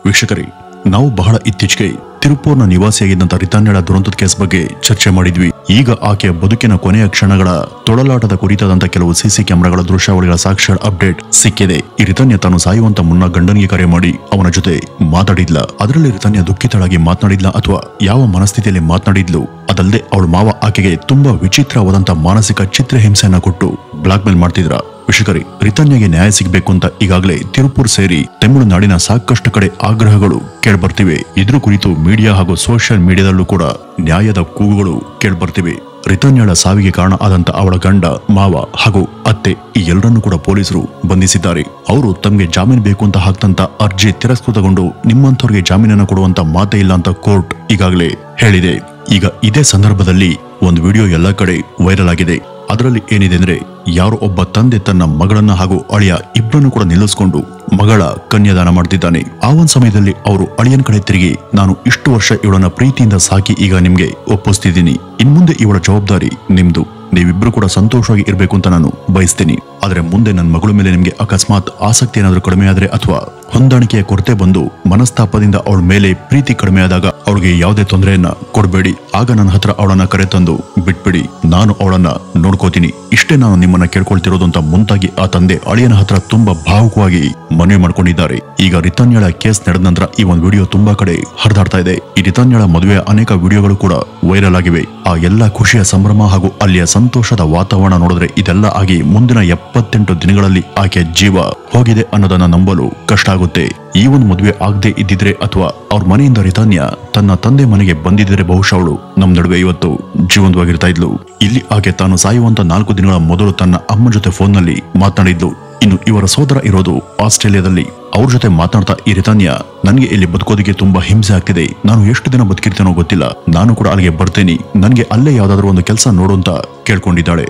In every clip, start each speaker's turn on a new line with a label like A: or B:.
A: ವೀಕ್ಷಕರೇ, ನಾವು ಬಹಳ ಇತ್ತೀಚೆಗೆ ತಿರುಪೂರ್ನ ನಿವಾಸಿಯಾಗಿದ್ದಂತ ರಿತಾನ್ಯಳ ದುರಂತದ ಕೇಸ್ ಬಗ್ಗೆ ಚರ್ಚೆ ಮಾಡಿದ್ವಿ. ಈಗ ಆಕೆಯ ಬದುಕಿನ ಕೊನೆಯ ಕ್ಷಣಗಳ ತೊಳಲಾಟದ ಕುರಿತಾದಂತ ಕೆಲವು ಸಿಸಿ ಕ್ಯಾಮೆರಾಗಳ ದೃಶ್ಯಾವಳಿಗಳ ಸಾಕ್ಷ್ಯ ಅಪ್ಡೇಟ್ ಸಿಕ್ಕಿದೆ. ಈ ರಿತಾನ್ಯ ತಾನು ಸಾಯುವಂತ ಮುನ್ನ ಗಂಡನಿಗೆ ಕರೆ ಮಾಡಿ ಅವನ ಜೊತೆ ಮಾತಾಡಿದ್ಲ. ಅದರಲ್ಲಿ ರಿತಾನ್ಯ ದುಃಖಿತಳಾಗಿ ಮಾತನಾಡಿದ್ಲ ಅಥವಾ ಯಾವ ಮನಸ್ಥಿತಿಯಲ್ಲಿ ಮಾತನಾಡಿದ್ಲು. ಅದಲ್ಲದೆ ಅವಳ ಮಾವ ಆಕೆಗೆ ತುಂಬಾ ವಿಚಿತ್ರವಾದಂತ ಮಾನಸಿಕ ಚಿತ್ರಹಿಂಸೆಯನ್ನ ಕೊಟ್ಟು ಬ್ಲಾಕ್ ಮೇಲ್ ಮಾಡ್ತಿದ್ರ. ವೀಕ್ಷಕರೇ, ರಿತಾನ್ಯಗೆ ನ್ಯಾಯ ಸಿಗಬೇಕು ಅಂತ ಈಗಾಗಲೇ ತಿರುಪೂರ್ ಸೇರಿ ತಮಿಳುನಾಡಿನ ಸಾಕಷ್ಟು ಕಡೆ ಆಗ್ರಹಗಳು ಕೇಳ್ಬರ್ತಿವೆ. ಇದ್ರ ಕುರಿತು ಮೀಡಿಯಾ ಹಾಗೂ ಸೋಷಿಯಲ್ ಮೀಡಿಯಾದಲ್ಲೂ ಕೂಡ ನ್ಯಾಯದ ಕೂಗುಗಳು ಕೇಳ್ಬರ್ತಿವೆ. ರಿತಾನ್ಯಳ ಸಾವಿಗೆ ಕಾರಣ ಆದಂತ ಅವಳ ಗಂಡ, ಮಾವ ಹಾಗೂ ಅತ್ತೆ ಈ ಎಲ್ಲರನ್ನೂ ಕೂಡ ಪೊಲೀಸರು ಬಂಧಿಸಿದ್ದಾರೆ. ಅವರು ತಮಗೆ ಜಾಮೀನು ಬೇಕು ಅಂತ ಹಾಕ್ತಂತ ಅರ್ಜಿ ತಿರಸ್ಕೃತಗೊಂಡು ನಿಮ್ಮಂಥವ್ರಿಗೆ ಜಾಮೀನನ್ನು ಕೊಡುವಂತ ಮಾತೇ ಇಲ್ಲ ಅಂತ ಕೋರ್ಟ್ ಈಗಾಗಲೇ ಹೇಳಿದೆ. ಈಗ ಇದೇ ಸಂದರ್ಭದಲ್ಲಿ ಒಂದು ವಿಡಿಯೋ ಎಲ್ಲ ಕಡೆ ವೈರಲ್ ಆಗಿದೆ. ಅದರಲ್ಲಿ ಏನಿದೆ ಅಂದ್ರೆ, ಯಾರೋ ಒಬ್ಬ ತಂದೆ ತನ್ನ ಮಗಳನ್ನ ಹಾಗೂ ಅಳಿಯ ಇಬ್ಬರನ್ನು ಕೂಡ ನಿಲ್ಲಿಸಿಕೊಂಡು ಮಗಳ ಕನ್ಯಾದಾನ ಮಾಡ್ತಿದ್ದಾನೆ. ಆ ಒಂದ್ ಸಮಯದಲ್ಲಿ ಅವರು ಅಳಿಯನ್ ಕಡೆ ತಿರುಗಿ, ನಾನು ಇಷ್ಟು ವರ್ಷ ಇವಳನ್ನ ಪ್ರೀತಿಯಿಂದ ಸಾಕಿ ಈಗ ನಿಮ್ಗೆ ಒಪ್ಪಿಸ್ತಿದ್ದೀನಿ, ಇನ್ಮುಂದೆ ಇವಳ ಜವಾಬ್ದಾರಿ ನಿಮ್ದು, ನೀವಿಬ್ರು ಕೂಡ ಸಂತೋಷವಾಗಿ ಇರ್ಬೇಕು ಅಂತ ನಾನು ಬಯಸ್ತೀನಿ. ಆದ್ರೆ ಮುಂದೆ ನನ್ನ ಮಗಳ ಮೇಲೆ ನಿಮ್ಗೆ ಅಕಸ್ಮಾತ್ ಆಸಕ್ತಿ ಏನಾದ್ರೂ ಕಡಿಮೆ ಆದ್ರೆ ಅಥವಾ ಹೊಂದಾಣಿಕೆಯ ಕೊರತೆ ಬಂದು ಮನಸ್ತಾಪದಿಂದ ಅವಳ ಮೇಲೆ ಪ್ರೀತಿ ಕಡಿಮೆ ಆದಾಗ ಅವಳಿಗೆ ಯಾವುದೇ ತೊಂದರೆಯನ್ನ ಕೊಡಬೇಡಿ. ಆಗ ನನ್ನ ಹತ್ರ ಅವಳನ್ನ ಕರೆ ತಂದು ಬಿಟ್ಬಿಡಿ, ನಾನು ಅವಳನ್ನ ನೋಡ್ಕೋತೀನಿ, ಇಷ್ಟೇ ನಾನು ನಿಮ್ಮನ್ನ ಕೇಳ್ಕೊಳ್ತಿರೋದು ಅಂತ ಮುಂತಾಗಿ ಆ ತಂದೆ ಅಳಿಯನ ಹತ್ರ ತುಂಬಾ ಭಾವುಕವಾಗಿ ಮನವಿ ಮಾಡ್ಕೊಂಡಿದ್ದಾರೆ. ಈಗ ರಿತಾನ್ಯಳ ಕೇಸ್ ನಡೆದ ನಂತರ ಈ ಒಂದು ವಿಡಿಯೋ ತುಂಬಾ ಕಡೆ ಹರಿದಾಡ್ತಾ ಇದೆ. ಈ ರಿತಾನ್ಯಳ ಮದುವೆಯ ಅನೇಕ ವಿಡಿಯೋಗಳು ಕೂಡ ವೈರಲ್ ಆಗಿವೆ. ಆ ಎಲ್ಲಾ ಖುಷಿಯ ಸಂಭ್ರಮ ಹಾಗೂ ಅಲ್ಲಿಯ ಸಂತೋಷದ ವಾತಾವರಣ ನೋಡಿದ್ರೆ ಇದೆಲ್ಲ ಆಗಿ ಮುಂದಿನ 78 ದಿನಗಳಲ್ಲಿ ಆಕೆಯ ಜೀವ ಹೋಗಿದೆ ಅನ್ನೋದನ್ನ ನಂಬಲು ಕಷ್ಟ ಆಗುತ್ತೆ. ಈ ಒಂದು ಮದುವೆ ಆಗದೆ ಇದ್ದಿದ್ರೆ ಅಥವಾ ಅವ್ರ ಮನೆಯಿಂದ ರಿತಾನ್ಯ ತನ್ನ ತಂದೆ ಮನೆಗೆ ಬಂದಿದ್ರೆ ಬಹುಶಃ ಅವಳು ನಮ್ ನಡುವೆ ಇವತ್ತು ಜೀವಂತವಾಗಿರ್ತಾ ಇದ್ಲು. ಇಲ್ಲಿ ಆಕೆ ತಾನು ಸಾಯುವಂತ 4 ದಿನಗಳ ಮೊದಲು ತನ್ನ ಅಮ್ಮ ಜೊತೆ ಫೋನ್ ನಲ್ಲಿ ಮಾತನಾಡಿದ್ಲು. ಇನ್ನು ಇವರ ಸೋದರ ಇರೋದು ಆಸ್ಟ್ರೇಲಿಯಾದಲ್ಲಿ. ಅವ್ರ ಜೊತೆ ಮಾತನಾಡ್ತಾ ಈ ರಿತಾನ್ಯ, ನನಗೆ ಇಲ್ಲಿ ಬದುಕೋದಿಕ್ಕೆ ತುಂಬಾ ಹಿಂಸೆ ಆಗ್ತಿದೆ, ನಾನು ಎಷ್ಟು ದಿನ ಬದುಕಿರ್ತೇನೋ ಗೊತ್ತಿಲ್ಲ, ನಾನು ಕೂಡ ಅಲ್ಲಿಗೆ ಬರ್ತೇನೆ, ನನಗೆ ಅಲ್ಲೇ ಯಾವ್ದಾದ್ರು ಒಂದು ಕೆಲಸ ನೋಡು ಅಂತ ಕೇಳ್ಕೊಂಡಿದ್ದಾಳೆ.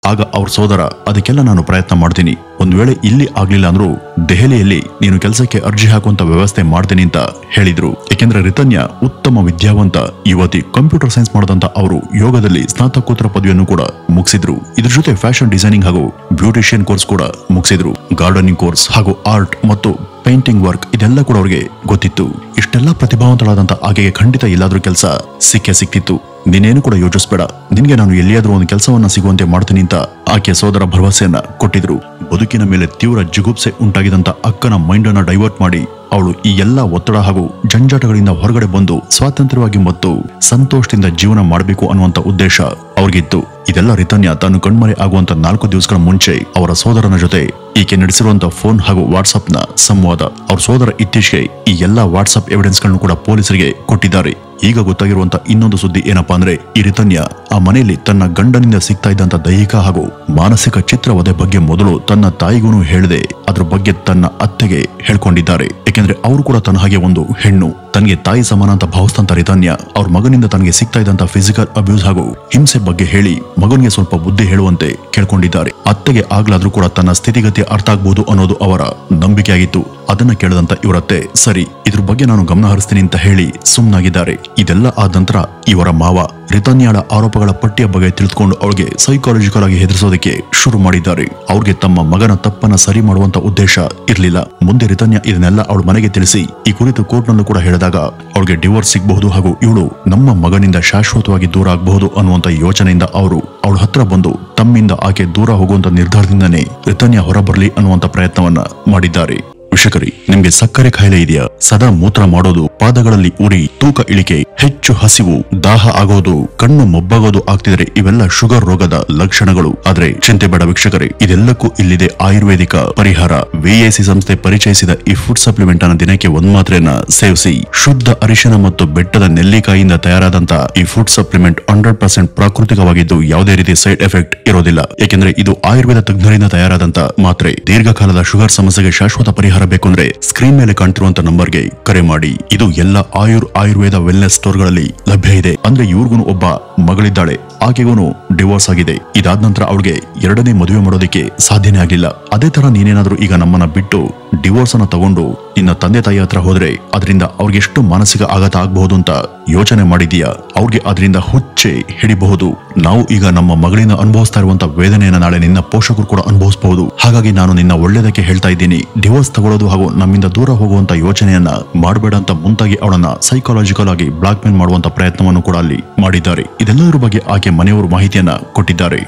A: ಆಗ ಅವ್ರ ಸೋದರ, ಅದಕ್ಕೆಲ್ಲ ನಾನು ಪ್ರಯತ್ನ ಮಾಡ್ತೀನಿ, ಒಂದ್ ವೇಳೆ ಇಲ್ಲಿ ಆಗ್ಲಿಲ್ಲ ಅಂದ್ರೂ ದೆಹಲಿಯಲ್ಲಿ ನೀನು ಕೆಲಸಕ್ಕೆ ಅರ್ಜಿ ಹಾಕುವಂತ ವ್ಯವಸ್ಥೆ ಮಾಡ್ತೀನಿ ಅಂತ ಹೇಳಿದ್ರು. ಯಾಕೆಂದ್ರೆ ರಿತಾನ್ಯ ಉತ್ತಮ ವಿದ್ಯಾವಂತ ಯುವತಿ, ಕಂಪ್ಯೂಟರ್ ಸೈನ್ಸ್ ಮಾಡದಂತ ಅವರು ಯೋಗದಲ್ಲಿ ಸ್ನಾತಕೋತ್ತರ ಪದವಿಯನ್ನು ಕೂಡ ಮುಗಿಸಿದ್ರು. ಇದ್ರ ಜೊತೆ ಫ್ಯಾಷನ್ ಡಿಸೈನಿಂಗ್ ಹಾಗೂ ಬ್ಯೂಟಿಷಿಯನ್ ಕೋರ್ಸ್ ಕೂಡ ಮುಗಿಸಿದ್ರು. ಗಾರ್ಡನಿಂಗ್ ಕೋರ್ಸ್ ಹಾಗೂ ಆರ್ಟ್ ಮತ್ತು ಪೇಂಟಿಂಗ್ ವರ್ಕ್ ಇದೆಲ್ಲ ಕೂಡ ಅವ್ರಿಗೆ ಗೊತ್ತಿತ್ತು. ಇಷ್ಟೆಲ್ಲ ಪ್ರತಿಭಾವಂತಳಾದಂತ ಆಕೆಗೆ ಖಂಡಿತ ಎಲ್ಲಾದ್ರೂ ಕೆಲಸ ಸಿಕ್ತಿತ್ತು. ನೀನೇನು ಕೂಡ ಯೋಚಿಸ್ಬೇಡ, ನಿನ್ಗೆ ನಾನು ಎಲ್ಲಿಯಾದ್ರೂ ಒಂದು ಕೆಲಸವನ್ನ ಸಿಗುವಂತೆ ಮಾಡ್ತೀನಿ ಅಂತ ಆಕೆಯ ಸೋದರ ಭರವಸೆಯನ್ನ ಕೊಟ್ಟಿದ್ರು. ಬದುಕಿನ ಮೇಲೆ ತೀವ್ರ ಜಿಗುಪ್ಸೆ ಉಂಟಾಗಿದಂತ ಅಕ್ಕನ ಮೈಂಡ್ ಅನ್ನ ಡೈವರ್ಟ್ ಮಾಡಿ ಅವಳು ಈ ಎಲ್ಲಾ ಒತ್ತಡ ಹಾಗೂ ಜಂಜಾಟಗಳಿಂದ ಹೊರಗಡೆ ಬಂದು ಸ್ವಾತಂತ್ರ್ಯವಾಗಿ ಮತ್ತು ಸಂತೋಷದಿಂದ ಜೀವನ ಮಾಡಬೇಕು ಅನ್ನುವಂತ ಉದ್ದೇಶ ಅವ್ರಿಗಿತ್ತು. ಇದೆಲ್ಲ ರಿತಾನ್ಯ ತಾನು ಕಣ್ಮರೆ ಆಗುವಂತ 4 ದಿವಸಗಳ ಮುಂಚೆ ಅವರ ಸೋದರನ ಜೊತೆ ಈಕೆ ನಡೆಸಿರುವಂತ ಫೋನ್ ಹಾಗೂ ವಾಟ್ಸ್ಆಪ್ ನ ಸಂವಾದ. ಅವ್ರ ಸೋದರ ಇತ್ತೀಚೆಗೆ ಈ ಎಲ್ಲಾ ವಾಟ್ಸ್ಆಪ್ ಎವಿಡೆನ್ಸ್ ಗಳನ್ನು ಕೂಡ ಪೊಲೀಸರಿಗೆ ಕೊಟ್ಟಿದ್ದಾರೆ. ಈಗ ಗೊತ್ತಾಗಿರುವಂತ ಇನ್ನೊಂದು ಸುದ್ದಿ ಏನಪ್ಪಾ ಅಂದ್ರೆ, ಈ ರಿತಾನ್ಯ ಆ ಮನೆಯಲ್ಲಿ ತನ್ನ ಗಂಡನಿಂದ ಸಿಗ್ತಾ ಇದ್ದಂತ ದೈಹಿಕ ಹಾಗೂ ಮಾನಸಿಕ ಚಿತ್ರವಧೆ ಬಗ್ಗೆ ಮೊದಲು ತನ್ನ ತಾಯಿಗೂ ಹೇಳದೆ ಅದ್ರ ಬಗ್ಗೆ ತನ್ನ ಅತ್ತೆಗೆ ಹೇಳ್ಕೊಂಡಿದ್ದಾರೆ. ಯಾಕೆಂದ್ರೆ ಅವರು ಕೂಡ ತನ್ನ ಹಾಗೆ ಒಂದು ಹೆಣ್ಣು, ತನಗೆ ತಾಯಿ ಸಮಾನ ಅಂತ ಭಾವಿಸ್ತಂತ ರಿತಾನ್ಯ ಅವ್ರ ಮಗನಿಂದ ತನಗೆ ಸಿಗ್ತಾ ಇದ್ದಂತ ಫಿಸಿಕಲ್ ಅಬ್ಯೂಸ್ ಹಾಗೂ ಹಿಂಸೆ ಬಗ್ಗೆ ಹೇಳಿ ಮಗನಿಗೆ ಸ್ವಲ್ಪ ಬುದ್ಧಿ ಹೇಳುವಂತೆ ಕೇಳ್ಕೊಂಡಿದ್ದಾರೆ. ಅತ್ತೆಗೆ ಆಗ್ಲಾದ್ರೂ ಕೂಡ ತನ್ನ ಸ್ಥಿತಿಗತಿ ಅರ್ಥ ಆಗ್ಬಹುದು ಅನ್ನೋದು ಅವರ ನಂಬಿಕೆ ಆಗಿತ್ತು. ಅದನ್ನ ಕೇಳದಂತ ಇವರತ್ತೆ, ಸರಿ ಇದ್ರ ಬಗ್ಗೆ ನಾನು ಗಮನ ಹರಿಸ್ತೀನಿ ಅಂತ ಹೇಳಿ ಸುಮ್ಮನಾಗಿದ್ದಾರೆ. ಇದೆಲ್ಲ ಆದ ನಂತರ ಇವರ ಮಾವ ರಿತಾನ್ಯಳ ಆರೋಪಗಳ ಪಟ್ಟಿಯ ಬಗ್ಗೆ ತಿಳಿದುಕೊಂಡು ಅವಳಿಗೆ ಸೈಕಾಲಜಿಕಲ್ ಆಗಿ ಹೆದರಿಸೋದಕ್ಕೆ ಶುರು ಮಾಡಿದ್ದಾರೆ. ಅವ್ರಿಗೆ ತಮ್ಮ ಮಗನ ತಪ್ಪನ್ನ ಸರಿ ಮಾಡುವಂತ ಉದ್ದೇಶ ಇರ್ಲಿಲ್ಲ. ಮುಂದೆ ರಿತಾನ್ಯ ಇದನ್ನೆಲ್ಲ ಅವಳ ಮನೆಗೆ ತಿಳಿಸಿ ಈ ಕುರಿತು ಕೋರ್ಟ್ ನಲ್ಲೂ ಕೂಡ ಹೇಳಿದಾಗ ಅವಳಿಗೆ ಡಿವೋರ್ಸ್ ಸಿಗಬಹುದು ಹಾಗೂ ಇವಳು ನಮ್ಮ ಮಗನಿಂದ ಶಾಶ್ವತವಾಗಿ ದೂರ ಆಗಬಹುದು ಅನ್ನುವಂತ ಯೋಚನೆಯಿಂದ ಅವರು ಅವಳ ಹತ್ರ ಬಂದು ತಮ್ಮಿಂದ ಆಕೆ ದೂರ ಹೋಗುವಂತ ನಿರ್ಧಾರದಿಂದನೇ ರಿತಾನ್ಯ ಹೊರಬರಲಿ ಅನ್ನುವಂತ ಪ್ರಯತ್ನವನ್ನ ಮಾಡಿದ್ದಾರೆ. ವೀಕ್ಷಕರೇ, ನಿಮ್ಗೆ ಸಕ್ಕರೆ ಕಾಯಿಲೆ ಇದೆಯಾ? ಸದಾ ಮೂತ್ರ ಮಾಡೋದು, ಪಾದಗಳಲ್ಲಿ ಉರಿ, ತೂಕ ಇಳಿಕೆ, ಹೆಚ್ಚು ಹಸಿವು, ದಾಹ ಆಗೋದು, ಕಣ್ಣು ಮೊಬ್ಬಾಗೋದು ಆಗ್ತಿದ್ರೆ ಇವೆಲ್ಲ ಶುಗರ್ ರೋಗದ ಲಕ್ಷಣಗಳು. ಆದ್ರೆ ಚಿಂತೆ ಬೇಡ ವೀಕ್ಷಕರೇ, ಇದೆಲ್ಲಕ್ಕೂ ಇಲ್ಲಿದೆ ಆಯುರ್ವೇದಿಕ ಪರಿಹಾರ. ವಿಎಸಿ ಸಂಸ್ಥೆ ಪರಿಚಯಿಸಿದ ಈ ಫುಡ್ ಸಪ್ಲಿಮೆಂಟ್ ಅನ್ನ ದಿನಕ್ಕೆ 1 ಮಾತ್ರೆಯನ್ನ ಸೇವಿಸಿ. ಶುದ್ಧ ಅರಿಶಿನ ಮತ್ತು ಬೆಟ್ಟದ ನೆಲ್ಲಿಕಾಯಿಯಿಂದ ತಯಾರಾದಂತ ಈ ಫುಡ್ ಸಪ್ಲಿಮೆಂಟ್ 100% ಪ್ರಾಕೃತಿಕವಾಗಿದ್ದು ಯಾವುದೇ ರೀತಿ ಸೈಡ್ ಎಫೆಕ್ಟ್ ಇರೋದಿಲ್ಲ. ಯಾಕೆಂದ್ರೆ ಇದು ಆಯುರ್ವೇದ ತಜ್ಞರಿಂದ ತಯಾರಾದಂತ ಮಾತ್ರೆ. ದೀರ್ಘಕಾಲದ ಶುಗರ್ ಸಮಸ್ಯೆಗೆ ಶಾಶ್ವತ ಪರಿಹಾರ ಬೇಕು ಅಂದ್ರೆ ಸ್ಕ್ರೀನ್ ಮೇಲೆ ಕಾಣ್ತಿರುವಂತ ನಂಬರ್ಗೆ ಕರೆ ಮಾಡಿ. ಇದು ಎಲ್ಲ ಆಯುರ್ವೇದ ವೆಲ್ನೆಸ್ ಸ್ಟೋರ್ ಗಳಲ್ಲಿ ಲಭ್ಯ ಇದೆ. ಅಂದ್ರೆ ಇವ್ರಿಗೂ ಒಬ್ಬ ಮಗಳಿದ್ದಾಳೆ, ಆಕೆಗೂ ಡಿವೋರ್ಸ್ ಆಗಿದೆ. ಇದಾದ ನಂತರ ಅವಳಿಗೆ 2ನೇ ಮದುವೆ ಮಾಡೋದಕ್ಕೆ ಸಾಧ್ಯನೇ ಆಗ್ಲಿಲ್ಲ. ಅದೇ ತರ ನೀನೇನಾದ್ರೂ ಈಗ ನಮ್ಮನ್ನ ಬಿಟ್ಟು ಡಿವೋರ್ಸ್ ಅನ್ನ ತಗೊಂಡು ನಿನ್ನ ತಂದೆ ತಾಯಿ ಹತ್ರ ಹೋದ್ರೆ ಅದರಿಂದ ಅವ್ರಿಗೆ ಎಷ್ಟು ಮಾನಸಿಕ ಆಘಾತ ಆಗಬಹುದು ಅಂತ ಯೋಚನೆ ಮಾಡಿದೀಯಾ? ಅವ್ರಿಗೆ ಅದರಿಂದ ಹುಚ್ಚೆ ಹಿಡಿಬಹುದು. ನಾವು ಈಗ ನಮ್ಮ ಮಗಳಿಂದ ಅನುಭವಿಸ್ತಾ ಇರುವಂತ ವೇದನೆಯನ್ನ ನಾಳೆ ನಿನ್ನ ಪೋಷಕರು ಕೂಡ ಅನುಭವಿಸಬಹುದು. ಹಾಗಾಗಿ ನಾನು ನಿನ್ನ ಒಳ್ಳೆಯದಕ್ಕೆ ಹೇಳ್ತಾ ಇದ್ದೀನಿ, ಡಿವೋರ್ಸ್ ತಗೊಳ್ಳೋದು ಹಾಗೂ ನಮ್ಮಿಂದ ದೂರ ಹೋಗುವಂತ ಯೋಚನೆಯನ್ನ ಮಾಡಬೇಡ ಅಂತ ಮುಂತಾಗಿ ಅವಳನ್ನ ಸೈಕಾಲಜಿಕಲ್ ಆಗಿ ಬ್ಲಾಕ್ ಮೇಲ್ ಮಾಡುವಂತ ಪ್ರಯತ್ನವನ್ನು ಕೂಡ ಅಲ್ಲಿ ಮಾಡಿದ್ದಾರೆ. ಇದೆಲ್ಲದರ ಬಗ್ಗೆ ಆಕೆ ಮನೆಯವರು ಮಾಹಿತಿಯನ್ನ ಕೊಟ್ಟಿದ್ದಾರೆ.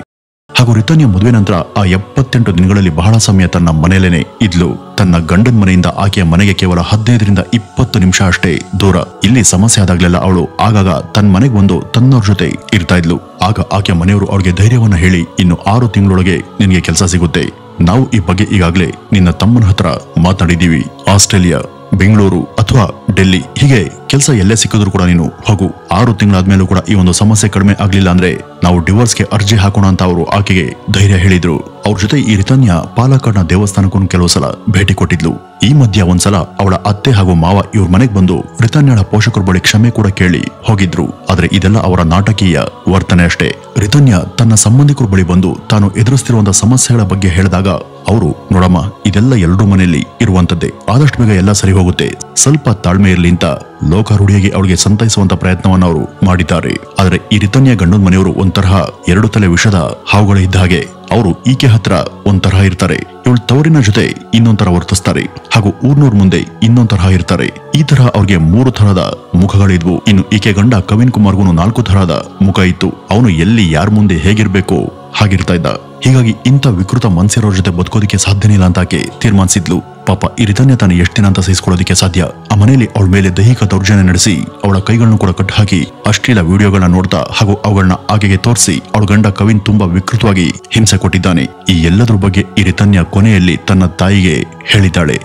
A: ಹಾಗೂ ರಿತನ್ಯ ಮದುವೆ ನಂತರ ಆ 78 ದಿನಗಳಲ್ಲಿ ಬಹಳ ಸಮಯ ತನ್ನ ಮನೆಯಲ್ಲೇನೆ ಇದ್ಲು. ತನ್ನ ಗಂಡನ ಮನೆಯಿಂದ ಆಕೆಯ ಮನೆಗೆ ಕೇವಲ 15ರಿಂದ 20 ನಿಮಿಷ ಅಷ್ಟೇ ದೂರ. ಇಲ್ಲಿ ಸಮಸ್ಯೆ ಆದಾಗ್ಲೆಲ್ಲ ಅವಳು ಆಗಾಗ ತನ್ನ ಮನೆಗೆ ಬಂದು ತನ್ನವ್ರ ಜೊತೆ ಇರ್ತಾ ಇದ್ಲು. ಆಗ ಆಕೆಯ ಮನೆಯವರು ಅವಳಿಗೆ ಧೈರ್ಯವನ್ನ ಹೇಳಿ, ಇನ್ನು 6 ತಿಂಗಳೊಳಗೆ ನಿನಗೆ ಕೆಲಸ ಸಿಗುತ್ತೆ. ನಾವು ಈ ಬಗ್ಗೆ ಈಗಾಗಲೇ ನಿನ್ನ ತಮ್ಮನ ಹತ್ರ ಮಾತನಾಡಿದೀವಿ. ಆಸ್ಟ್ರೇಲಿಯಾ, ಬೆಂಗಳೂರು ಅಥವಾ ಡೆಲ್ಲಿ ಹೀಗೆ ಕೆಲಸ ಎಲ್ಲೇ ಸಿಕ್ಕಿದ್ರು ಕೂಡ ನೀನು ಹೋಗು. 6 ತಿಂಗಳಾದ್ಮೇಲೂ ಕೂಡ ಈ ಒಂದು ಸಮಸ್ಯೆ ಕಡಿಮೆ ಆಗ್ಲಿಲ್ಲ ಅಂದ್ರೆ ನಾವು ಡಿವೋರ್ಸ್ಗೆ ಅರ್ಜಿ ಹಾಕೋಣ ಅಂತ ಅವರು ಆಕೆಗೆ ಧೈರ್ಯ ಹೇಳಿದ್ರು. ಅವ್ರ ಜೊತೆ ಈ ರಿತನ್ಯ ಪಾಲಕ್ಕಾಡ್ನ ದೇವಸ್ಥಾನಕ್ಕೂ ಕೆಲವು ಸಲ ಭೇಟಿ ಕೊಟ್ಟಿದ್ಲು. ಈ ಮಧ್ಯ ಒಂದ್ಸಲ ಅವಳ ಅತ್ತೆ ಹಾಗೂ ಮಾವ ಇವ್ರ ಮನೆಗೆ ಬಂದು ರಿತನ್ಯಳ ಪೋಷಕರ ಬಳಿ ಕ್ಷಮೆ ಕೂಡ ಕೇಳಿ ಹೋಗಿದ್ರು. ಆದ್ರೆ ಇದೆಲ್ಲ ಅವರ ನಾಟಕೀಯ ವರ್ತನೆ ಅಷ್ಟೇ. ರಿತನ್ಯ ತನ್ನ ಸಂಬಂಧಿಕರ ಬಳಿ ಬಂದು ತಾನು ಎದುರಿಸ್ತಿರುವಂತಹ ಸಮಸ್ಯೆಗಳ ಬಗ್ಗೆ ಹೇಳಿದಾಗ ಅವರು, ನೋಡಮ್ಮ, ಇದೆಲ್ಲ ಎಲ್ಲರೂ ಮನೆಯಲ್ಲಿ ಇರುವಂತದ್ದೇ, ಆದಷ್ಟು ಬೇಗ ಎಲ್ಲ ಸರಿ ಹೋಗುತ್ತೆ, ಸ್ವಲ್ಪ ತಾಳ್ಮೆ ಇರ್ಲಿ ಅಂತ ಲೋಕಾರೂಢಿಯಾಗಿ ಅವಳಿಗೆ ಸಂತೈಸುವಂತ ಪ್ರಯತ್ನವನ್ನು ಅವರು ಮಾಡಿದ್ದಾರೆ. ಆದ್ರೆ ಈ ರಿತನ್ಯ ಗಂಡನ ಮನೆಯವರು ಒಂತರಹ 2 ತಲೆ ವಿಷದ ಹಾವುಗಳೇ ಇದ್ದ ಹಾಗೆ. ಅವರು ಈಕೆ ಹತ್ರ ಒಂಥರ ಇರ್ತಾರೆ, ಇವಳ ತವರಿನ ಜೊತೆ ಇನ್ನೊಂಥರ ವರ್ತಿಸ್ತಾರೆ, ಹಾಗೂ ಊರ್ನೂರ್ ಮುಂದೆ ಇನ್ನೊಂಥರ ಇರ್ತಾರೆ. ಈ ತರ ಅವ್ರಿಗೆ 3 ತರಹದ ಮುಖಗಳಿದ್ವು. ಇನ್ನು ಈಕೆ ಗಂಡ ಕವಿನ್ ಕುಮಾರ್ಗೂ 4 ತರಹದ ಮುಖ ಇತ್ತು. ಅವನು ಎಲ್ಲಿ ಯಾರ ಮುಂದೆ ಹೇಗಿರ್ಬೇಕು ಹಾಗಿರ್ತಾ ಇದ್ದ. ಹೀಗಾಗಿ ಇಂಥ ವಿಕೃತ ಮನ್ಸಿರೋರ್ ಜೊತೆ ಬದುಕೋದಿಕ್ಕೆ ಸಾಧ್ಯನೇ ಇಲ್ಲ ಅಂತ ಆಕೆ ತೀರ್ಮಾನಿಸಿದ್ಲು. ಪಾಪ ಈ ರಿತನ್ಯ ತಾನು ಎಷ್ಟು ದಿನ ಅಂತ ಸಹಿಸ್ಕೊಳ್ಳೋದಿಕ್ಕೆ ಸಾಧ್ಯ? ಆ ಮನೆಯಲ್ಲಿ ಅವಳ ಮೇಲೆ ದೈಹಿಕ ದೌರ್ಜನ್ಯ ನಡೆಸಿ ಅವಳ ಕೈಗಳನ್ನು ಕೂಡ ಕಟ್ಟು ಹಾಕಿ ಅಶ್ಲೀಲ ವಿಡಿಯೋಗಳನ್ನ ನೋಡ್ತಾ ಹಾಗೂ ಅವುಗಳನ್ನ ಆಕೆಗೆ ತೋರಿಸಿ ಅವಳ ಗಂಡ ಕವಿನ್ ತುಂಬಾ ವಿಕೃತವಾಗಿ ಹಿಂಸೆ ಕೊಟ್ಟಿದ್ದಾನೆ. ಈ ಎಲ್ಲದ್ರ ಬಗ್ಗೆ ಈ ರಿತನ್ಯ ಕೊನೆಯಲ್ಲಿ ತನ್ನ ತಾಯಿಗೆ ಹೇಳಿದ್ದಾಳೆ.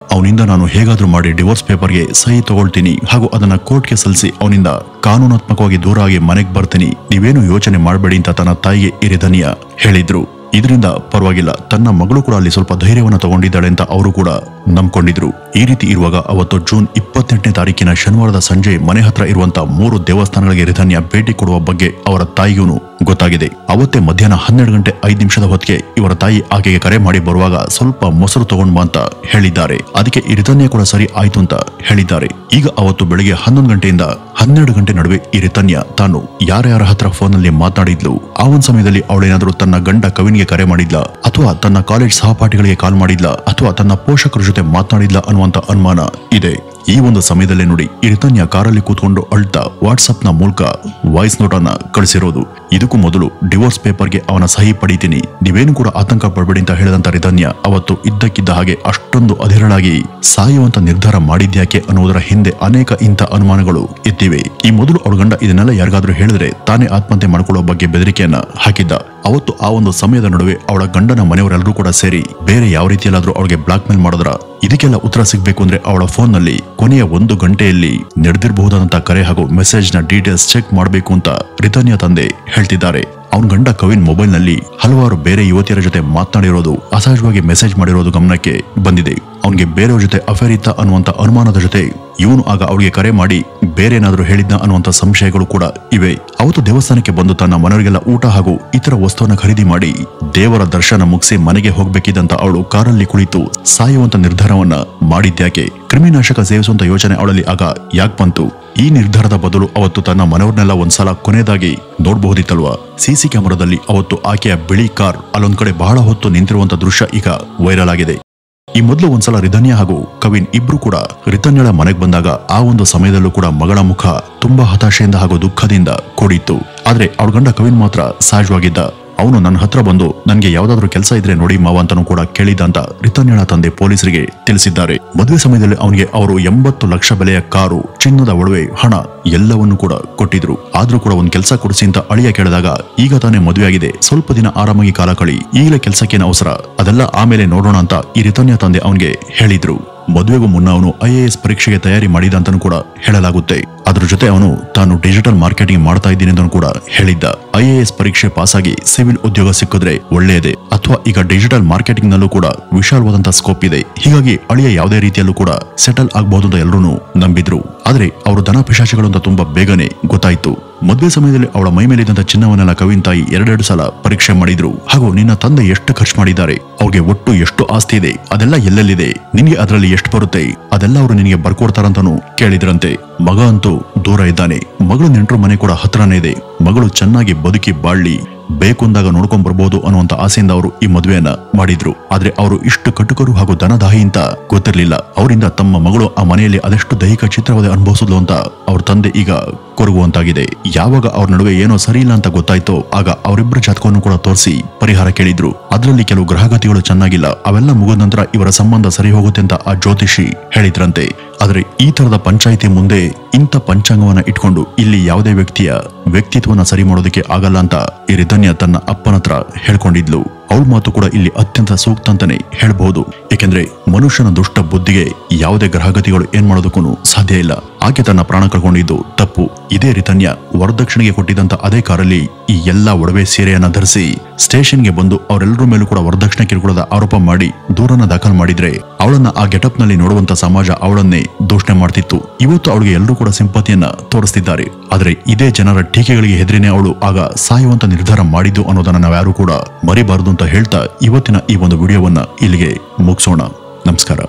A: ಅವನಿಂದ ನಾನು ಹೇಗಾದ್ರೂ ಮಾಡಿ ಡಿವೋರ್ಸ್ ಪೇಪರ್ಗೆ ಸಹಿ ತಗೊಳ್ತೀನಿ ಹಾಗೂ ಅದನ್ನ ಕೋರ್ಟ್ಗೆ ಸಲ್ಲಿಸಿ ಅವನಿಂದ ಕಾನೂನಾತ್ಮಕವಾಗಿ ದೂರ ಆಗಿ ಮನೆಗೆ ಬರ್ತೀನಿ, ನೀವೇನು ಯೋಚನೆ ಮಾಡಬೇಡಿ ಅಂತ ತನ್ನ ತಾಯಿಗೆ ಈ ರಿತನ್ಯ ಹೇಳಿದ್ರು. ಇದರಿಂದ ಪರವಾಗಿಲ್ಲ, ತನ್ನ ಮಗಳು ಕೂಡ ಅಲ್ಲಿ ಸ್ವಲ್ಪ ಧೈರ್ಯವನ್ನು ತಗೊಂಡಿದ್ದಾಳೆ ಅಂತ ಅವರು ಕೂಡ ನಂಬ್ಕೊಂಡಿದ್ರು. ಈ ರೀತಿ ಇರುವಾಗ ಅವತ್ತು ಜೂನ್ 28ನೇ ತಾರೀಕಿನ ಶನಿವಾರದ ಸಂಜೆ ಮನೆ ಹತ್ರ ಇರುವಂತಹ 3 ದೇವಸ್ಥಾನಗಳಿಗೆ ರಿತನ್ಯ ಭೇಟಿ ಕೊಡುವ ಬಗ್ಗೆ ಅವರ ತಾಯಿಗೂ ಗೊತ್ತಾಗಿದೆ. ಅವತ್ತೇ ಮಧ್ಯಾಹ್ನ 12 ಗಂಟೆ 5 ನಿಮಿಷದ ಹೊತ್ತಿಗೆ ಇವರ ತಾಯಿ ಆಕೆಗೆ ಕರೆ ಮಾಡಿ ಬರುವಾಗ ಸ್ವಲ್ಪ ಮೊಸರು ತಗೊಂಡ್ ಬಾ ಅಂತ ಹೇಳಿದ್ದಾರೆ. ಅದಕ್ಕೆ ಈ ರಿತನ್ಯ ಕೂಡ ಸರಿ ಆಯ್ತು ಅಂತ ಹೇಳಿದ್ದಾರೆ. ಈಗ ಅವತ್ತು ಬೆಳಿಗ್ಗೆ 11 ಗಂಟೆಯಿಂದ 12 ಗಂಟೆ ನಡುವೆ ಈ ರಿತನ್ಯ ತಾನು ಯಾರ್ಯಾರ ಹತ್ರ ಫೋನ್ ನಲ್ಲಿ ಮಾತನಾಡಿದ್ಲು, ಆ ಒಂದು ಸಮಯದಲ್ಲಿ ಅವಳೇನಾದ್ರೂ ತನ್ನ ಗಂಡ ಕವಿನ್ಗೆ ಕರೆ ಮಾಡಿದ್ಲ ಅಥವಾ ತನ್ನ ಕಾಲೇಜ್ ಸಹಪಾಠಿಗಳಿಗೆ ಕಾಲ್ ಮಾಡಿದ್ಲ ಅಥವಾ ತನ್ನ ಪೋಷಕರ ಜೊತೆ ಮಾತನಾಡಿದ್ಲ ಅನ್ನುವಂತ ಅನುಮಾನ ಇದೆ. ಈ ಒಂದು ಸಮಯದಲ್ಲೇ ನೋಡಿ ಈ ರಿತನ್ಯ ಕಾರಲ್ಲಿ ಕೂತ್ಕೊಂಡು ಅಳ್ತಾ ವಾಟ್ಸ್ಆಪ್ ನ ಮೂಲಕ ವಾಯ್ಸ್ ನೋಟ್ ಅನ್ನ ಕಳಿಸಿರೋದು. ಇದಕ್ಕೂ ಮೊದಲು ಡಿವೋರ್ಸ್ ಪೇಪರ್ಗೆ ಅವನ ಸಹಿ ಪಡೀತೀನಿ, ನೀವೇನು ಕೂಡ ಆತಂಕ ಪಡಬೇಡಿ ಅಂತ ಹೇಳಿದಂತ ರಿತನ್ಯ ಅವತ್ತು ಇದ್ದಕ್ಕಿದ್ದ ಹಾಗೆ ಅಷ್ಟೊಂದು ಅಧಿರಳಾಗಿ ಸಾಯುವಂತ ನಿರ್ಧಾರ ಮಾಡಿದ್ಯಾಕೆ ಅನ್ನುವುದರ ಹಿಂದೆ ಅನೇಕ ಇಂಥ ಅನುಮಾನಗಳು ಎತ್ತಿವೆ. ಈ ಮೊದಲು ಅವಳ ಗಂಡ ಇದನ್ನೆಲ್ಲ ಯಾರಿಗಾದ್ರೂ ಹೇಳಿದ್ರೆ ತಾನೇ ಆತ್ಮಹತ್ಯೆ ಮಾಡ್ಕೊಳ್ಳೋ ಬಗ್ಗೆ ಬೆದರಿಕೆಯನ್ನ ಹಾಕಿದ್ದ. ಅವತ್ತು ಆ ಒಂದು ಸಮಯದ ನಡುವೆ ಅವಳ ಗಂಡನ ಮನೆಯವರೆಲ್ಲರೂ ಕೂಡ ಸೇರಿ ಬೇರೆ ಯಾವ ರೀತಿಯಲ್ಲಾದ್ರೂ ಅವಳಿಗೆ ಬ್ಲಾಕ್ ಮೇಲ್ ಮಾಡಿದ್ರ ಇದಕ್ಕೆಲ್ಲ ಉತ್ತರ ಸಿಗ್ಬೇಕು ಅಂದ್ರೆ ಅವಳ ಫೋನ್ ನಲ್ಲಿ ಕೊನೆಯ 1 ಗಂಟೆಯಲ್ಲಿ ನಡೆದಿರಬಹುದಾದಂತ ಕರೆ ಹಾಗೂ ಮೆಸೇಜ್ ನ ಡೀಟೇಲ್ಸ್ ಚೆಕ್ ಮಾಡಬೇಕು ಅಂತ ರಿತನ್ಯ ತಂದೆ ಹೇಳ್ತಿದ್ದಾರೆ. ಅವನ ಗಂಡ ಕವಿನ್ ಮೊಬೈಲ್ ನಲ್ಲಿ ಹಲವಾರು ಬೇರೆ ಯುವತಿಯರ ಜೊತೆ ಮಾತನಾಡಿರೋದು, ಅಸಹಜವಾಗಿ ಮೆಸೇಜ್ ಮಾಡಿರೋದು ಗಮನಕ್ಕೆ ಬಂದಿದೆ. ಅವನಿಗೆ ಬೇರೆಯವ್ರ ಜೊತೆ ಅಫೇರ್ ಇತ್ತ ಅನ್ನುವಂತ ಅನುಮಾನದ ಜೊತೆ ಇವನು ಆಗ ಅವಳಿಗೆ ಕರೆ ಮಾಡಿ ಬೇರೆ ಏನಾದ್ರೂ ಹೇಳಿದ್ನ ಅನ್ನುವಂತ ಸಂಶಯಗಳು ಕೂಡ ಇವೆ. ಅವತ್ತು ದೇವಸ್ಥಾನಕ್ಕೆ ಬಂದು ತನ್ನ ಮನೆಯವರಿಗೆಲ್ಲ ಊಟ ಹಾಗೂ ಇತರ ವಸ್ತುವನ್ನ ಖರೀದಿ ಮಾಡಿ ದೇವರ ದರ್ಶನ ಮುಗಿಸಿ ಮನೆಗೆ ಹೋಗ್ಬೇಕಿದ್ದಂತ ಅವಳು ಕಾರಲ್ಲಿ ಕುಳಿತು ಸಾಯುವಂತ ನಿರ್ಧಾರವನ್ನ ಮಾಡಿದ್ಯಾಕೆ? ಕ್ರಿಮಿನಾಶಕ ಸೇವಿಸುವಂತ ಯೋಚನೆ ಅವಳಲ್ಲಿ ಆಗ ಯಾಕೆ ಬಂತು? ಈ ನಿರ್ಧಾರದ ಬದಲು ಅವತ್ತು ತನ್ನ ಮನೆಯವ್ರನ್ನೆಲ್ಲ ಒಂದ್ಸಲ ಕೊನೆಯದಾಗಿ ನೋಡಬಹುದಿತ್ತಲ್ವಾ? ಸಿಸಿ ಕ್ಯಾಮೆರಾದಲ್ಲಿ ಅವತ್ತು ಆಕೆಯ ಬಿಳಿ ಕಾರ್ ಅಲ್ಲೊಂದ್ ಕಡೆ ಬಹಳ ಹೊತ್ತು ನಿಂತಿರುವಂತ ದೃಶ್ಯ ಈಗ ವೈರಲ್ ಆಗಿದೆ. ಈ ಮೊದಲು ಒಂದ್ಸಲ ರಿತನ್ಯ ಹಾಗೂ ಕವಿನ್ ಇಬ್ರು ಕೂಡ ರಿತನ್ಯಳ ಮನೆಗೆ ಬಂದಾಗ ಆ ಒಂದು ಸಮಯದಲ್ಲೂ ಕೂಡ ಮಗಳ ಮುಖ ತುಂಬಾ ಹತಾಶೆಯಿಂದ ಹಾಗೂ ದುಃಖದಿಂದ ಕೂಡಿತ್ತು. ಆದ್ರೆ ಅವಳ ಗಂಡ ಕವಿನ್ ಮಾತ್ರ ಸಹಜವಾಗಿದ್ದ. ಅವನು ನನ್ನ ಹತ್ರ ಬಂದು ನನ್ಗೆ ಯಾವ್ದಾದ್ರು ಕೆಲಸ ಇದ್ರೆ ನೋಡಿ ಮಾವ ಅಂತಾನು ಕೂಡ ಕೇಳಿದ ಅಂತ ರಿತನ್ಯಳ ತಂದೆ ಪೊಲೀಸರಿಗೆ ತಿಳಿಸಿದ್ದಾರೆ. ಮದುವೆ ಸಮಯದಲ್ಲಿ ಅವನಿಗೆ ಅವರು 80 ಲಕ್ಷ ಬೆಲೆಯ ಕಾರು, ಚಿನ್ನದ ಒಡವೆ, ಹಣ ಎಲ್ಲವನ್ನೂ ಕೂಡ ಕೊಟ್ಟಿದ್ರು. ಆದ್ರೂ ಕೂಡ ಒಂದ್ ಕೆಲಸ ಕೊಡಿಸಿ ಅಂತ ಅಳಿಯ ಕೇಳಿದಾಗ ಈಗ ತಾನೇ ಮದುವೆ ಆಗಿದೆ, ಸ್ವಲ್ಪ ದಿನ ಆರಾಮಾಗಿ ಕಾಲ ಕಳಿ, ಈಗಲೇ ಕೆಲಸಕ್ಕೇನು ಅವಸರ, ಅದೆಲ್ಲ ಆಮೇಲೆ ನೋಡೋಣ ಅಂತ ಈ ರಿತನ್ಯ ತಂದೆ ಅವನಿಗೆ ಹೇಳಿದ್ರು. ಮದುವೆಗೂ ಮುನ್ನ ಅವನು IAS ಪರೀಕ್ಷೆಗೆ ತಯಾರಿ ಮಾಡಿದ ಅಂತಾನೂ ಕೂಡ ಹೇಳಲಾಗುತ್ತೆ. ಅದ್ರ ಜೊತೆ ಅವನು ತಾನು ಡಿಜಿಟಲ್ ಮಾರ್ಕೆಟಿಂಗ್ ಮಾಡ್ತಾ ಇದ್ದೀನಿ ಅಂತ ಕೂಡ ಹೇಳಿದ್ದ. IAS ಪರೀಕ್ಷೆ ಪಾಸಾಗಿ ಸಿವಿಲ್ ಉದ್ಯೋಗ ಸಿಕ್ಕಿದ್ರೆ ಒಳ್ಳೆಯದೇ, ಅಥವಾ ಈಗ ಡಿಜಿಟಲ್ ಮಾರ್ಕೆಟಿಂಗ್ ನಲ್ಲೂ ಕೂಡ ವಿಶಾಲವಾದಂತಹ ಸ್ಕೋಪ್ ಇದೆ. ಹೀಗಾಗಿ ಅಳಿಯ ಯಾವುದೇ ರೀತಿಯಲ್ಲೂ ಕೂಡ ಸೆಟಲ್ ಆಗಬಹುದು ಅಂತ ಎಲ್ಲರೂ ನಂಬಿದ್ರು. ಆದ್ರೆ ಅವರು ಧನ ಪಿಶಾಚಿಗಳು ಅಂತ ತುಂಬಾ ಬೇಗನೆ ಗೊತ್ತಾಯ್ತು. ಮದುವೆ ಸಮಯದಲ್ಲಿ ಅವಳ ಮೈ ಮೇಲಿದ್ದಂತ ಚಿನ್ನವನ್ನೆಲ್ಲ ಕವಿನ್ ತಾಯಿ ಎರಡೆರಡು ಸಲ ಪರೀಕ್ಷೆ ಮಾಡಿದ್ರು. ಹಾಗೂ ನಿನ್ನ ತಂದೆ ಎಷ್ಟು ಖರ್ಚು ಮಾಡಿದ್ದಾರೆ, ಅವ್ರಿಗೆ ಒಟ್ಟು ಎಷ್ಟು ಆಸ್ತಿ ಇದೆ, ಅದೆಲ್ಲ ಎಲ್ಲೆಲ್ಲಿದೆ, ನಿನ್ಗೆ ಅದರಲ್ಲಿ ಎಷ್ಟು ಬರುತ್ತೆ, ಅದೆಲ್ಲ ಅವರು ನಿನಗೆ ಬರ್ಕೊಡ್ತಾರಂತಾನು ಕೇಳಿದ್ರಂತೆ. ಮಗ ಅಂತೂ ದೂರ ಇದ್ದಾನೆ, ಮಗಳು ನೆಂಟರು ಮನೆ ಕೂಡ ಹತ್ರನೇ ಇದೆ. ಮಗಳು ಚೆನ್ನಾಗಿ ಬದುಕಿ ಬಾಳ್ಲಿ, ಬೇಕು ಅಂದಾಗ ನೋಡ್ಕೊಂಡ್ ಬರ್ಬೋದು ಅನ್ನುವಂತ ಆಸೆಯಿಂದ ಅವರು ಈ ಮದುವೆಯನ್ನ ಮಾಡಿದ್ರು. ಆದ್ರೆ ಅವರು ಇಷ್ಟು ಕಟುಕರು ಹಾಗೂ ಧನದಾಹಿ ಅಂತ ಗೊತ್ತಿರ್ಲಿಲ್ಲ. ಅವರಿಂದ ತಮ್ಮ ಮಗಳು ಆ ಮನೆಯಲ್ಲಿ ಅದೆಷ್ಟು ದೈಹಿಕ ಚಿತ್ರವಾದ ಅನುಭವಿಸಿದ್ಲು ಅಂತ ಅವ್ರ ತಂದೆ ಈಗ ಕೊರಗುವಂತಾಗಿದೆ. ಯಾವಾಗ ಅವ್ರ ನಡುವೆ ಏನೋ ಸರಿ ಇಲ್ಲ ಅಂತ ಗೊತ್ತಾಯ್ತೋ ಆಗ ಅವರಿಬ್ಬರ ಜಾತಕವನ್ನು ಕೂಡ ತೋರಿಸಿ ಪರಿಹಾರ ಕೇಳಿದ್ರು. ಅದರಲ್ಲಿ ಕೆಲವು ಗ್ರಹಗತಿಗಳು ಚೆನ್ನಾಗಿಲ್ಲ, ಅವೆಲ್ಲ ಮುಗಿದ ನಂತರ ಇವರ ಸಂಬಂಧ ಸರಿ ಹೋಗುತ್ತೆ ಅಂತ ಆ ಜ್ಯೋತಿಷಿ ಹೇಳಿದ್ರಂತೆ. ಆದ್ರೆ ಈ ತರದ ಪಂಚಾಯಿತಿ ಮುಂದೆ ಇಂಥ ಪಂಚಾಂಗವನ್ನ ಇಟ್ಕೊಂಡು ಇಲ್ಲಿ ಯಾವುದೇ ವ್ಯಕ್ತಿಯ ವ್ಯಕ್ತಿತ್ವನ ಸರಿ ಮಾಡೋದಕ್ಕೆ ಆಗಲ್ಲ ಅಂತ ಈ ರಿಧನ್ಯ ತನ್ನ ಅಪ್ಪನ ಹತ್ರ ಹೇಳ್ಕೊಂಡಿದ್ಲು. ಅವಳ ಮಾತು ಕೂಡ ಇಲ್ಲಿ ಅತ್ಯಂತ ಸೂಕ್ತ ಅಂತಾನೆ ಹೇಳ್ಬಹುದು. ಏಕೆಂದ್ರೆ ಮನುಷ್ಯನ ದುಷ್ಟ ಬುದ್ಧಿಗೆ ಯಾವುದೇ ಗ್ರಹಗತಿಗಳು ಏನ್ ಮಾಡೋದಕ್ಕೂ ಸಾಧ್ಯ ಇಲ್ಲ. ಆಕೆ ತನ್ನ ಪ್ರಾಣ ಕಳ್ಕೊಂಡಿದ್ದು ತಪ್ಪು. ಇದೇ ರಿಧನ್ಯ ವರದಕ್ಷಿಣೆಗೆ ಕೊಟ್ಟಿದ್ದಂತ ಅದೇ ಕಾರಲ್ಲಿ ಈ ಎಲ್ಲಾ ಒಡವೆ ಸೀರೆಯನ್ನ ಧರಿಸಿ ಸ್ಟೇಷನ್ಗೆ ಬಂದು ಅವರೆಲ್ಲರ ಮೇಲೂ ಕೂಡ ವರದಕ್ಷಿಣೆ ಕಿರುಕುಳದ ಆರೋಪ ಮಾಡಿ ದೂರನ್ನ ದಾಖಲು ಮಾಡಿದ್ರೆ ಅವಳನ್ನ ಆ ಗೆಟಪ್ ನಲ್ಲಿ ನೋಡುವಂತ ಸಮಾಜ ಅವಳನ್ನೇ ದೂಷಣೆ ಮಾಡ್ತಿತ್ತು. ಇವತ್ತು ಅವಳಿಗೆ ಎಲ್ಲರೂ ಕೂಡ ಸಿಂಪತಿಯನ್ನ ತೋರಿಸ್ತಿದ್ದಾರೆ. ಆದ್ರೆ ಇದೇ ಜನರ ಟೀಕೆಗಳಿಗೆ ಹೆದರಿನೇ ಅವಳು ಆಗ ಸಾಯುವಂತ ನಿರ್ಧಾರ ಮಾಡಿದ್ದು ಅನ್ನೋದನ್ನ ನಾವ್ಯಾರು ಕೂಡ ಮರಿಬಾರದು ಅಂತ ಹೇಳ್ತಾ ಇವತ್ತಿನ ಈ ಒಂದು ವಿಡಿಯೋವನ್ನ ಇಲ್ಲಿಗೆ ಮುಗಿಸೋಣ. ನಮಸ್ಕಾರ.